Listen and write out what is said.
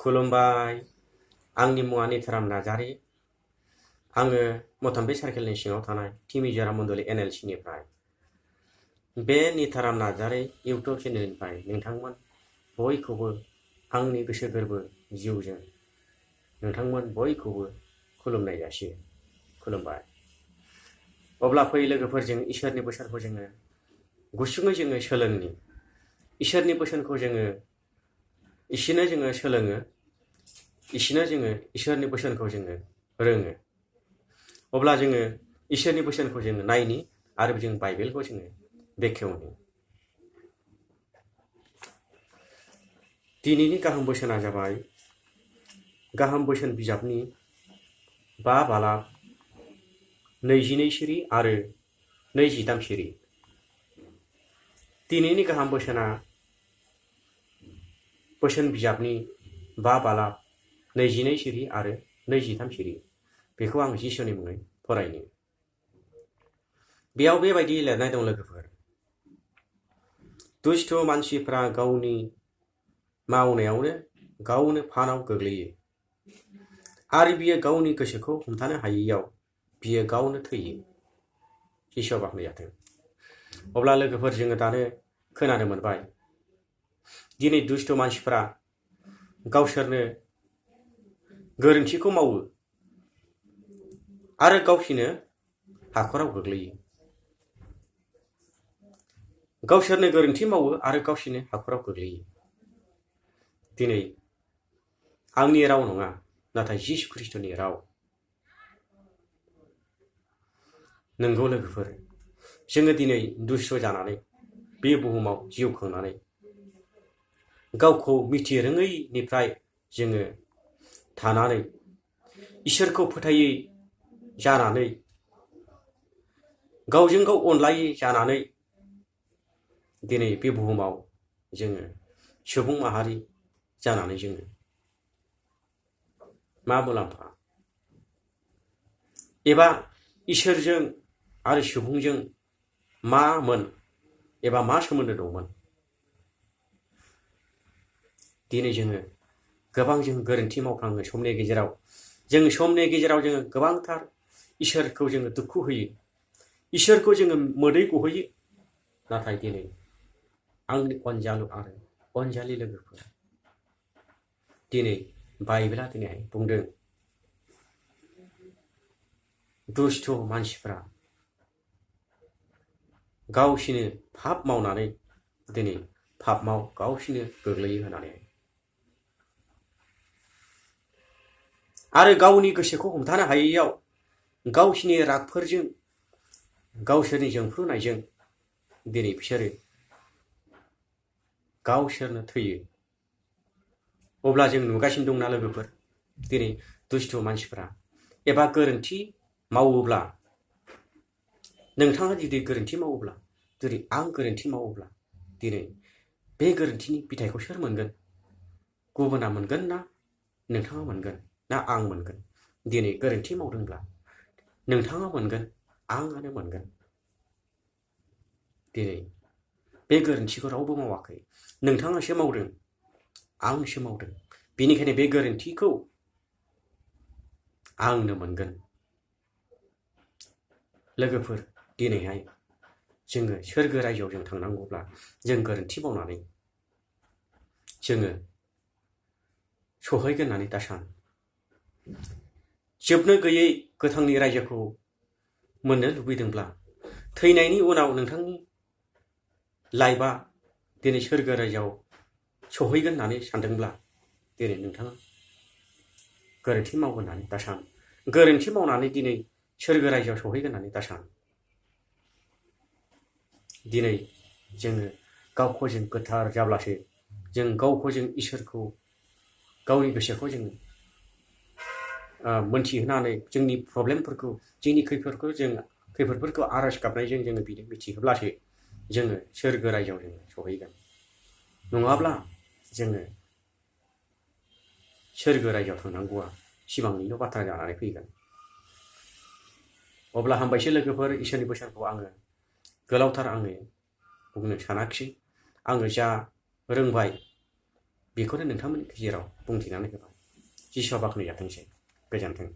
खुलुमबाय आंनि मुङा निथाराम नार्जारी आङो मथन बे सार्केलनि सिङाव थानाय टि मिज'राम मण्डली NLC निफ्राय बे निथाराम नार्जारी इउटुब चेनेलनिफ्राय नोंथांमोन बयखौबो आंनि गोसो गोरबो जिउजों नोंथांमोन बयखौबो खुलुमनाय जासियो खुलुमबाय। अब्ला फै लोगोफोर जों इसोरनि बोसोनखौ जोङो गुसुङै जोङो सोलोंनि इसोरनि बोसोनखौ जोङो इसिनो जोङो सोलोङो इसिनो जोङो इसोरनि बोसोनखौ जोङो रोङो। अब्ला जोङो इसोरनि बोसोनखौ जोङो नायनि आरो जों बाइबेलखौ जोङो बेखेवनि। दिनैनि गाहाम बोसोना जाबाय गाहाम बोसोन बिजाबनि 5 बालाब 22 सिरि आरो 28 सिरि। दिनैनि गाहाम बोसोना बोसोन बिजाबनि 5 बालाब 22 सिरि आरो 28 सिरि। बेखौ आं जिसुनि मुङै फरायनि। बेयाव बेबायदि लिरनाय दं लोगोफोर, दुष्ट मानसिफ्रा गावनि मावनायावनो गावनो फानाव गोग्लैयो आरो बियो गावनि गोसोखौ हमथानो हायैयाव बियो गावनो थैयो। जिसुआ बाख्नाय जाथों। अब्ला लोगोफोर जोङो दानो खोनानो मोनबाय दिनै दुष्ट मानसिफ्रा गावसोरनो गोरोन्थिखौ मावो आरो गावसिनो हाखराव गोग्लैयो। गावसोरनो गोरोन्थि मावो आरो गावसिनो हाखराव गोग्लैयो। दिनै आंनि राव नङा, नाथाय जिसु ख्रिस्टनि राव। नंगौ लोगोफोर, जोङो दिनै दुष्ट जानानै बे बुहुमाव जिउ खांनानै गावखौ मिथिरोङैनिफ्राय जोङो थानानै इसोरखौ फोथायै जानानै गावजों गाव अनलायै जानानै दिनै बे बुहुमाव जोङो सुबुं माहारि जानानै जोङो मा मुलाम्फा एबा इसोरजों आरो सुबुंजों मामोन एबा मा सोमोन्दो दंमोन? दिनै जोङो गोबां जों गोरोन्थि मावफ्लाङो समनि गेजेराव जोङो गोबांथार इसोरखौ जोङो दुखु होयो, इसोरखौ जोङो मोदै गहोयो। नाथाय दिनै आंनि अनजालु आरो अनजालि लोगोफोर, दिनै बाइबेला दिनैहाय बुंदों दुष्ट मानसिफ्रा गावसिनो पाप मावनानै दिनै पापआव गावसिनो गोग्लैयो होननानै आरो गावनि गोसोखौ हमथानो हायैयाव गावसिनि रागफोरजों गावसोरनि जोंफ्रुनायजों दिनै बिसोरो गावसोरनो थैयो। अब्ला जों नुगासिनो दंना लोगोफोर, दिनै दुष्ट मानसिफ्रा एबा गोरोन्थि मावोब्ला, नोंथाङा जुदि गोरोन्थि मावोब्ला, जुदि आं गोरोन्थि मावोब्ला, दिनै बे गोरोन्थिनि फिथाइखौ सोर मोनगोन? गुबुना मोनगोन ना नोंथाङा मोनगोन ना आं मोनगोन? दिनै गोरोन्थि मावदोंब्ला नोंथाङा मोनगोन, आंआनो मोनगोन। दिनै बे गोरोन्थिखौ रावबो मावाखै, नोंथाङासो मावदों, आंसो मावदों। बेनिखायनो बे गोरोन्थिखौ आंनो मोनगोन। लोगोफोर, दिनैहाय जोङो सोरगो रायजोआव जों थांनांगौब्ला जों गोरोन्थि मावनानै जोङो सहैगोन होननानै दा सान। जोबनो गैयै गोथांनि रायजोखौ मोननो लुबैदोंब्ला, थैनायनि उनाव नोंथांनि लाइफआ दिनै सोरगो रायजोआव सहैगोन होननानै सानदोंब्ला, दिनै नोंथाङा गोरोन्थि मावगोन होननानै दा सान। गोरोन्थि मावनानै दिनै सोरगो रायजोआव सहैगोन होननानै दा सान। दिनै जोङो गावखौ जों गोथार जाब्लासो जों गावखौ जों इसोरखौ गावनि गोसोखौ जों मोनथिहोनानै जोंनि प्रब्लेमफोरखौ जोंनि खैफोदफोरखौ आरज गाबनायजों जोङो मिथिहोब्लासो जोङो सोरगो रायजोआव जोङो सहैगोन। नङाब्ला जोङो सोरगो रायजोआव थांनांगौआ सिमांनिल' बाथ्रा जानानै फैगोन। अब्ला हामबायसै लोगोफोर, इसोरनि बोसोनखौ आङो गोलावथार आङो बुंनो सानाखिसै। आङो जा रोंबाय बेखौनो नोंथांमोननि गेजेराव बुंथिनानै होबाय। जिसुआ बाख्नायजाथोंसै। गोजोन्थों।